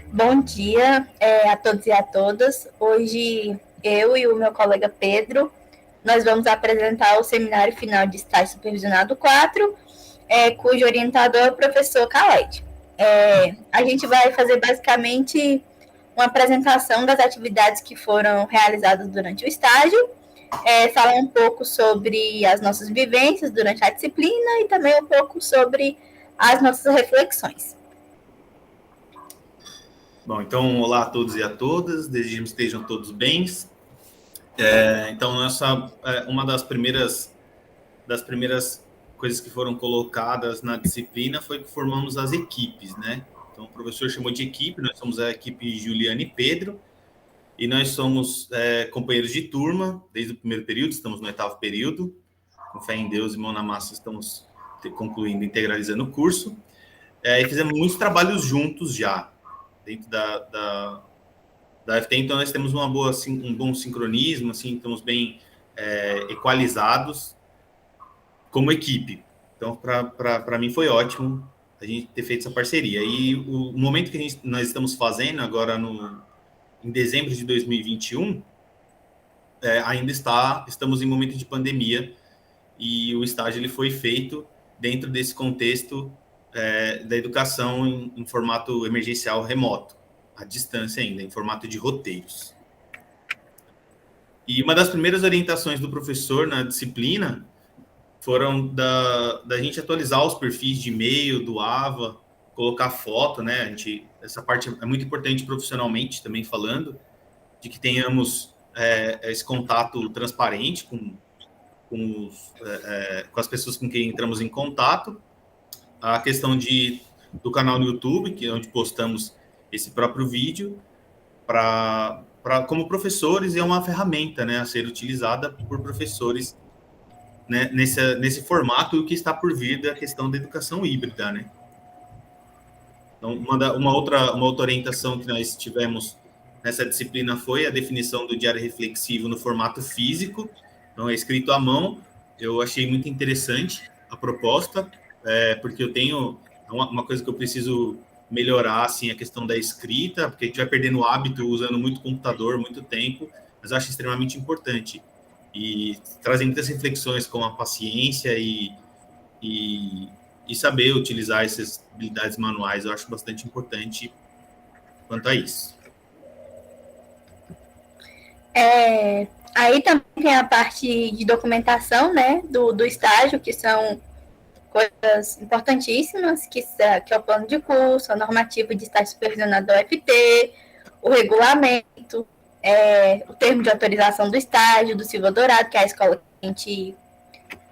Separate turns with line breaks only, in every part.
Bom dia a todos e a todas. Hoje eu e o meu colega Pedro, nós vamos apresentar o seminário final de estágio supervisionado 4, cujo orientador é o professor Khaled. A gente vai fazer basicamente uma apresentação das atividades que foram realizadas durante o estágio, falar um pouco sobre as nossas vivências durante a disciplina e também um pouco sobre as nossas reflexões.
Bom, então, olá a todos e a todas, desejamos que estejam todos bem. Então, uma das primeiras coisas que foram colocadas na disciplina foi que formamos as equipes, né? Então, o professor chamou de equipe, nós somos a equipe Juliana e Pedro, e nós somos companheiros de turma desde o primeiro período, estamos no 8º período, com fé em Deus e mão na massa, estamos concluindo, integralizando o curso, e fizemos muitos trabalhos juntos já, dentro da FT, então nós temos um bom sincronismo, assim, estamos bem equalizados como equipe. Então, para mim foi ótimo a gente ter feito essa parceria. E o momento que nós estamos fazendo agora em dezembro de 2021, ainda estamos em momento de pandemia, e o estágio ele foi feito dentro desse contexto da educação em formato emergencial remoto, à distância ainda, em formato de roteiros. E uma das primeiras orientações do professor na disciplina foram da gente atualizar os perfis de e-mail, do AVA, colocar foto, né? Essa parte é muito importante profissionalmente, também falando, de que tenhamos esse contato transparente com as pessoas com quem entramos em contato. A questão do canal no YouTube, que é onde postamos esse próprio vídeo, como professores, é uma ferramenta, né, a ser utilizada por professores, né, nesse formato, o que está por vir da questão da educação híbrida, né? Então, uma outra orientação que nós tivemos nessa disciplina foi a definição do diário reflexivo no formato físico, então é escrito à mão. Eu achei muito interessante a proposta, porque eu tenho uma coisa que eu preciso melhorar, assim, a questão da escrita, porque a gente vai perdendo o hábito usando muito computador, muito tempo, mas eu acho extremamente importante. E trazem muitas reflexões com a paciência e saber utilizar essas habilidades manuais, eu acho bastante importante quanto a isso.
Aí também tem a parte de documentação, né, do estágio, que são coisas importantíssimas, que é o plano de curso, a normativa de estágio supervisionado da UFT, o regulamento, o termo de autorização do estágio, do Silva Dourado, que é a escola que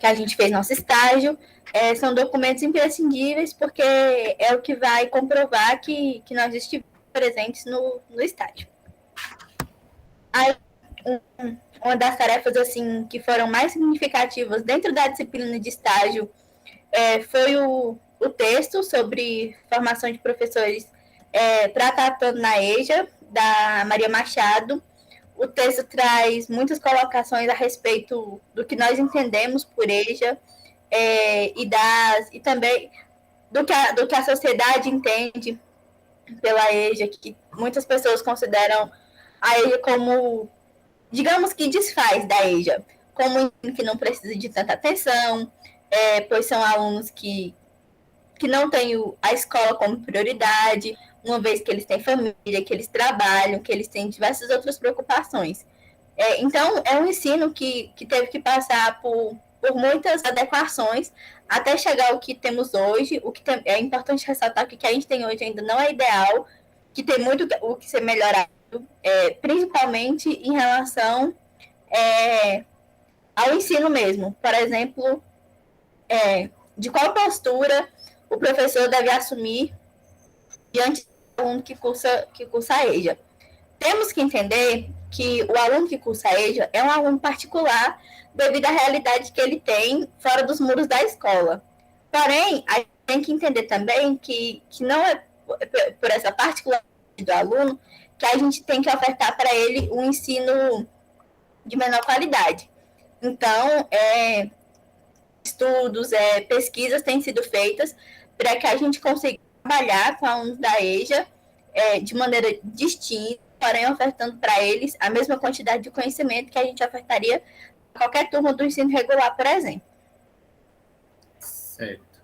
a gente fez nosso estágio. São documentos imprescindíveis, porque é o que vai comprovar que nós estivemos presentes no estágio. Aí, uma das tarefas assim que foram mais significativas dentro da disciplina de estágio foi o texto sobre formação de professores para tratando na EJA, da Maria Machado. O texto traz muitas colocações a respeito do que nós entendemos por EJA, e também do que a sociedade entende pela EJA, que muitas pessoas consideram a EJA como, digamos que desfaz da EJA, como que não precisa de tanta atenção, pois são alunos que não têm a escola como prioridade, uma vez que eles têm família, que eles trabalham, que eles têm diversas outras preocupações. Então, é um ensino que teve que passar por muitas adequações até chegar ao que temos hoje. É importante ressaltar que o que a gente tem hoje ainda não é ideal, que tem muito o que ser melhorado, principalmente em relação ao ensino mesmo. Por exemplo, de qual postura o professor deve assumir diante do aluno que cursa a EJA. Temos que entender que o aluno que cursa a EJA é um aluno particular devido à realidade que ele tem fora dos muros da escola. Porém, a gente tem que entender também que não é por essa particularidade do aluno que a gente tem que ofertar para ele um ensino de menor qualidade. Então, estudos, pesquisas têm sido feitas para que a gente consiga trabalhar com alunos da EJA de maneira distinta, porém ofertando para eles a mesma quantidade de conhecimento que a gente ofertaria a qualquer turma do ensino regular, por exemplo.
Certo.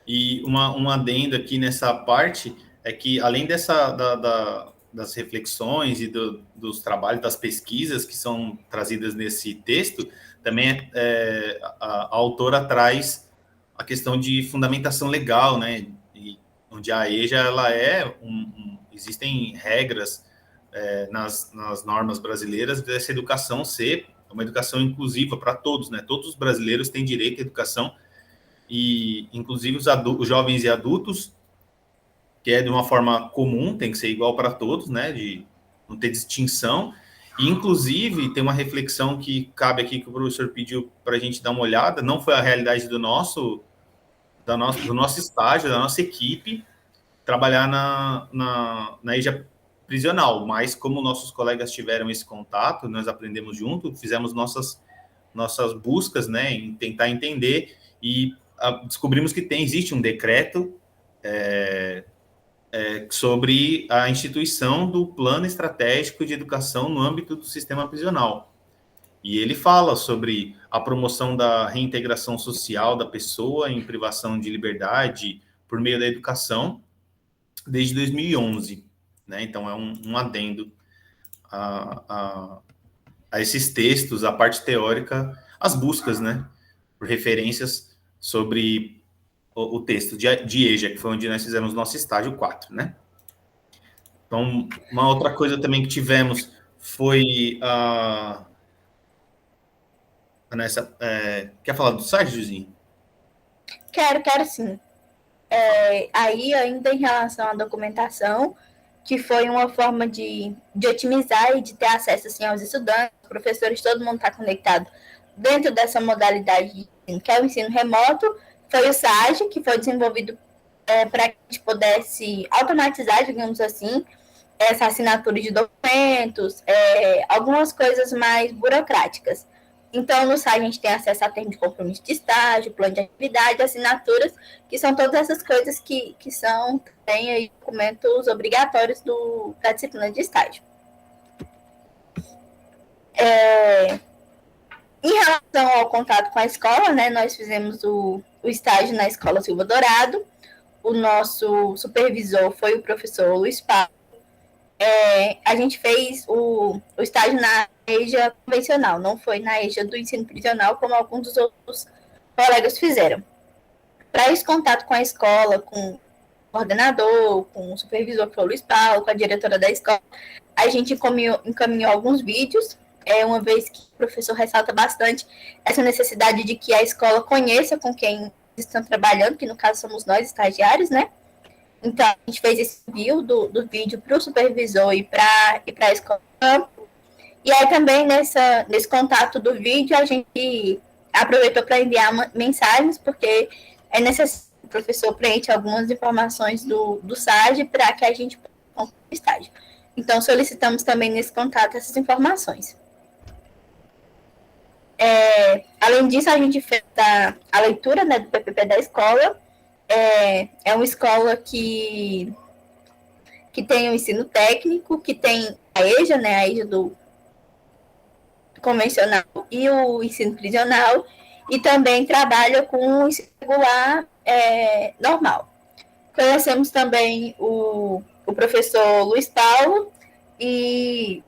E um adendo aqui nessa parte é que, além das reflexões e dos trabalhos, das pesquisas que são trazidas nesse texto, também a autora traz a questão de fundamentação legal, né? E onde a EJA ela existem regras nas normas brasileiras dessa educação ser uma educação inclusiva para todos, né? Todos os brasileiros têm direito à educação, e inclusive os jovens e adultos, que é de uma forma comum, tem que ser igual para todos, né? De não ter distinção. E, inclusive, tem uma reflexão que cabe aqui que o professor pediu para a gente dar uma olhada. Não foi a realidade do nosso estágio, da nossa equipe, trabalhar na EJA prisional, mas como nossos colegas tiveram esse contato, nós aprendemos junto, fizemos nossas buscas, né, em tentar entender, e descobrimos que existe um decreto sobre a instituição do Plano Estratégico de Educação no âmbito do sistema prisional. E ele fala sobre a promoção da reintegração social da pessoa em privação de liberdade por meio da educação desde 2011. Né? Então, é um adendo a esses textos, a parte teórica, as buscas, né, por referências sobre o texto de EJA, que foi onde nós fizemos nosso estágio 4, né? Então, uma outra coisa também que tivemos foi quer falar do site, Juzinho?
Quero sim. Aí, ainda em relação à documentação, que foi uma forma de otimizar e de ter acesso assim, aos estudantes, professores, todo mundo está conectado dentro dessa modalidade de ensino, que é o ensino remoto. Foi o SAGE, que foi desenvolvido para que a gente pudesse automatizar, digamos assim, essa assinatura de documentos, algumas coisas mais burocráticas. Então, no site a gente tem acesso a termo de compromisso de estágio, plano de atividade, assinaturas, que são todas essas coisas que são também aí documentos obrigatórios da disciplina de estágio. Em relação ao contato com a escola, né, nós fizemos o estágio na Escola Silva Dourado. O nosso supervisor foi o professor Luiz Paulo. A gente fez o estágio na EJA convencional, não foi na EJA do ensino prisional, como alguns dos outros colegas fizeram. Para esse contato com a escola, com o coordenador, com o supervisor, que foi o Luiz Paulo, com a diretora da escola, a gente encaminhou alguns vídeos, uma vez que o professor ressalta bastante essa necessidade de que a escola conheça com quem estão trabalhando, que no caso somos nós, estagiários, né? Então, a gente fez esse envio do vídeo para o supervisor e para a escola. E aí, também, nesse contato do vídeo, a gente aproveitou para enviar mensagens, porque é necessário que o professor preenche algumas informações do SAGE para que a gente possa concluir o estágio. Então, solicitamos também nesse contato essas informações. Além disso, a gente fez a leitura, né, do PPP da escola. É uma escola que tem o ensino técnico, que tem a EJA, né, a EJA do convencional e o ensino prisional, e também trabalha com o ensino regular normal. Conhecemos também o professor Luiz Paulo e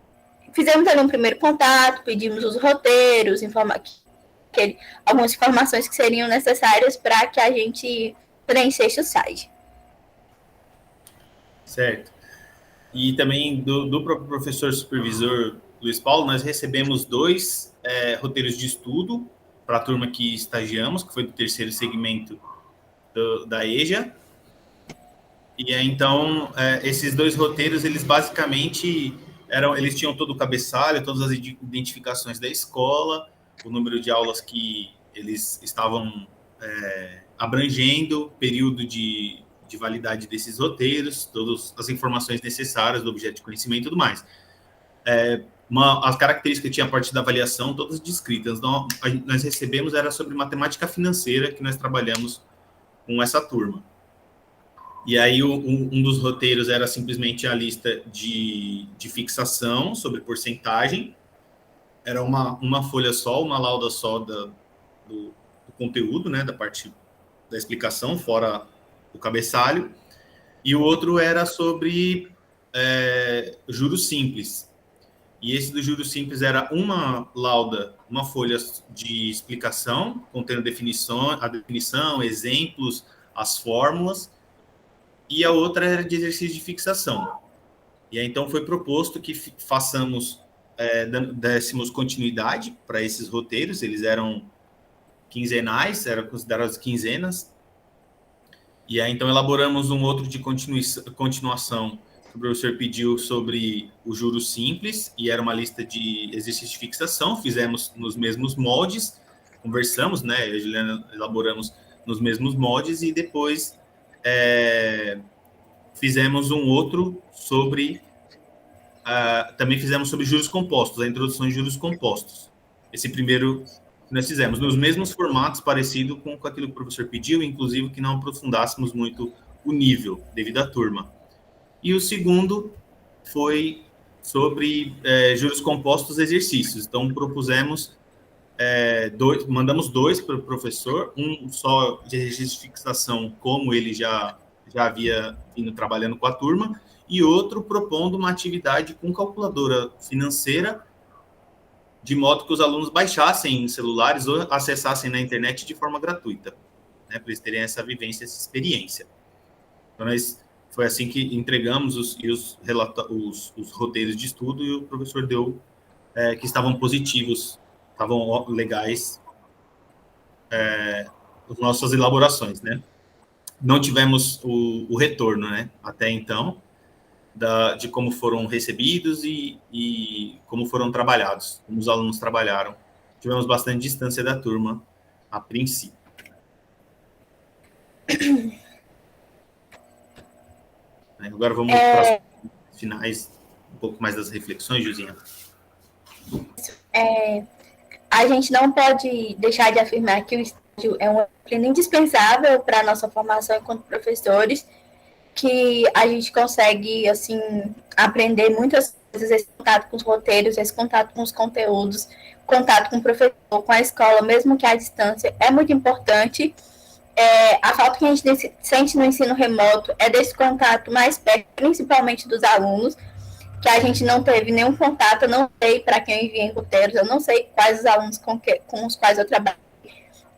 fizemos ali um primeiro contato, pedimos os roteiros, algumas informações que seriam necessárias para que a gente preenchesse o site.
Certo. E também do próprio professor supervisor Luiz Paulo, nós recebemos 2 roteiros de estudo para a turma que estagiamos, que foi do terceiro segmento da EJA. E então, esses 2 roteiros, eles basicamente eles tinham todo o cabeçalho, todas as identificações da escola, o número de aulas que eles estavam abrangendo, período de validade desses roteiros, todas as informações necessárias do objeto de conhecimento e tudo mais. As características que tinha a partir da avaliação, todas descritas. Então, nós recebemos, era sobre matemática financeira, que nós trabalhamos com essa turma. E aí um dos roteiros era simplesmente a lista de fixação sobre porcentagem. Era uma folha só, uma lauda só do conteúdo, né, da parte da explicação, fora o cabeçalho. E o outro era sobre juros simples. E esse do juros simples era uma lauda, uma folha de explicação, contendo a definição, exemplos, as fórmulas, e a outra era de exercício de fixação. E aí, então, foi proposto que dessemos continuidade para esses roteiros, eles eram quinzenais, eram considerados quinzenas, e aí, então, elaboramos um outro de continuação que o professor pediu sobre o juros simples, e era uma lista de exercícios de fixação, fizemos nos mesmos moldes, conversamos, né, eu e a Juliana elaboramos nos mesmos moldes, e depois fizemos um outro sobre... também fizemos sobre juros compostos, a introdução de juros compostos. Esse primeiro nós fizemos nos mesmos formatos, parecido com aquilo que o professor pediu, inclusive que não aprofundássemos muito o nível devido à turma. E o segundo foi sobre juros compostos exercícios. Então, propusemos mandamos dois para o professor, um só de registro de fixação, como ele já havia vindo trabalhando com a turma, e outro propondo uma atividade com calculadora financeira, de modo que os alunos baixassem em celulares ou acessassem na internet de forma gratuita, né, para eles terem essa vivência, essa experiência. Então, foi assim que entregamos os roteiros de estudo, e o professor deu que estavam positivos, estavam legais as nossas elaborações, né? Não tivemos o retorno, né, até então, de como foram recebidos e como foram trabalhados, como os alunos trabalharam. Tivemos bastante distância da turma, a princípio. Agora vamos para os finais, um pouco mais das reflexões, Josinha.
A gente não pode deixar de afirmar que o estágio é uma disciplina indispensável para a nossa formação enquanto professores, que a gente consegue, assim, aprender muitas coisas, esse contato com os roteiros, esse contato com os conteúdos, contato com o professor, com a escola, mesmo que à distância, é muito importante. A falta que a gente sente no ensino remoto é desse contato mais perto, principalmente dos alunos, que a gente não teve nenhum contato, eu não sei para quem eu enviei roteiros, eu não sei quais os alunos com os quais eu trabalho.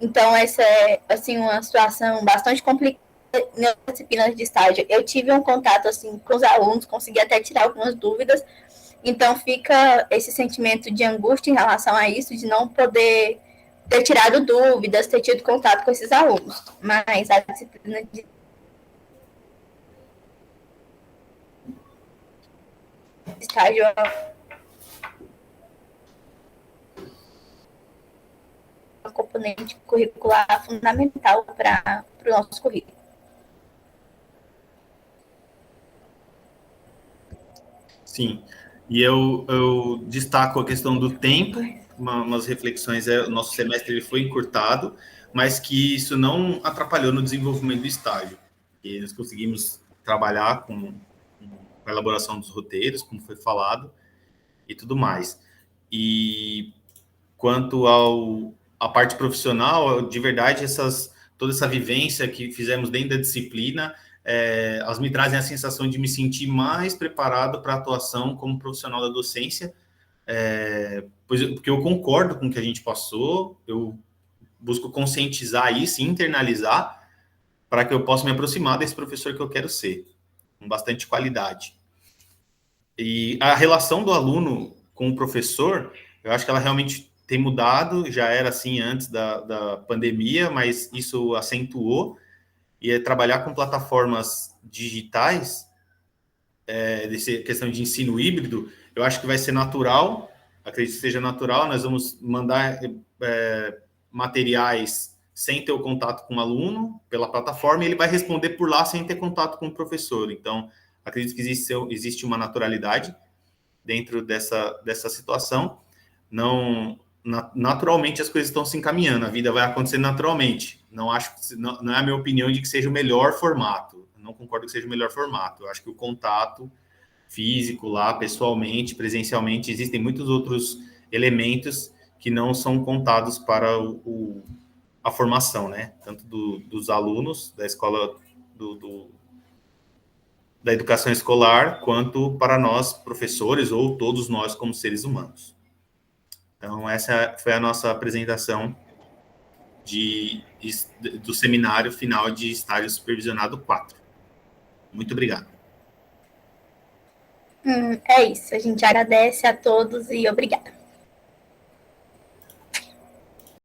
Então, essa é, assim, uma situação bastante complicada nas disciplinas de estágio. Eu tive um contato, assim, com os alunos, consegui até tirar algumas dúvidas, então fica esse sentimento de angústia em relação a isso, de não poder ter tirado dúvidas, ter tido contato com esses alunos. Mas a disciplina de estágio é uma componente curricular fundamental para o nosso currículo.
Sim, e eu destaco a questão do tempo, umas reflexões, o nosso semestre ele foi encurtado, mas que isso não atrapalhou no desenvolvimento do estágio. E nós conseguimos trabalhar com a elaboração dos roteiros, como foi falado, e tudo mais. E quanto à parte profissional, de verdade, toda essa vivência que fizemos dentro da disciplina, elas me trazem a sensação de me sentir mais preparado para a atuação como profissional da docência, porque eu concordo com o que a gente passou, eu busco conscientizar isso e internalizar para que eu possa me aproximar desse professor que eu quero ser, com bastante qualidade. E a relação do aluno com o professor, eu acho que ela realmente tem mudado, já era assim antes da pandemia, mas isso acentuou, e trabalhar com plataformas digitais, dessa questão de ensino híbrido, eu acho que vai ser natural, acredito que seja natural, nós vamos mandar materiais sem ter o contato com o aluno, pela plataforma, e ele vai responder por lá sem ter contato com o professor. Então, acredito que existe uma naturalidade dentro dessa situação. Não, naturalmente as coisas estão se encaminhando, a vida vai acontecer naturalmente. Não é a minha opinião de que seja o melhor formato. não concordo que seja o melhor formato. Eu acho que o contato físico lá, pessoalmente, presencialmente, existem muitos outros elementos que não são contados para a formação, né? Tanto dos alunos da escola, da educação escolar, quanto para nós, professores, ou todos nós como seres humanos. Então, essa foi a nossa apresentação do seminário final de estágio supervisionado 4. Muito obrigado.
É isso. A gente agradece a todos e obrigada.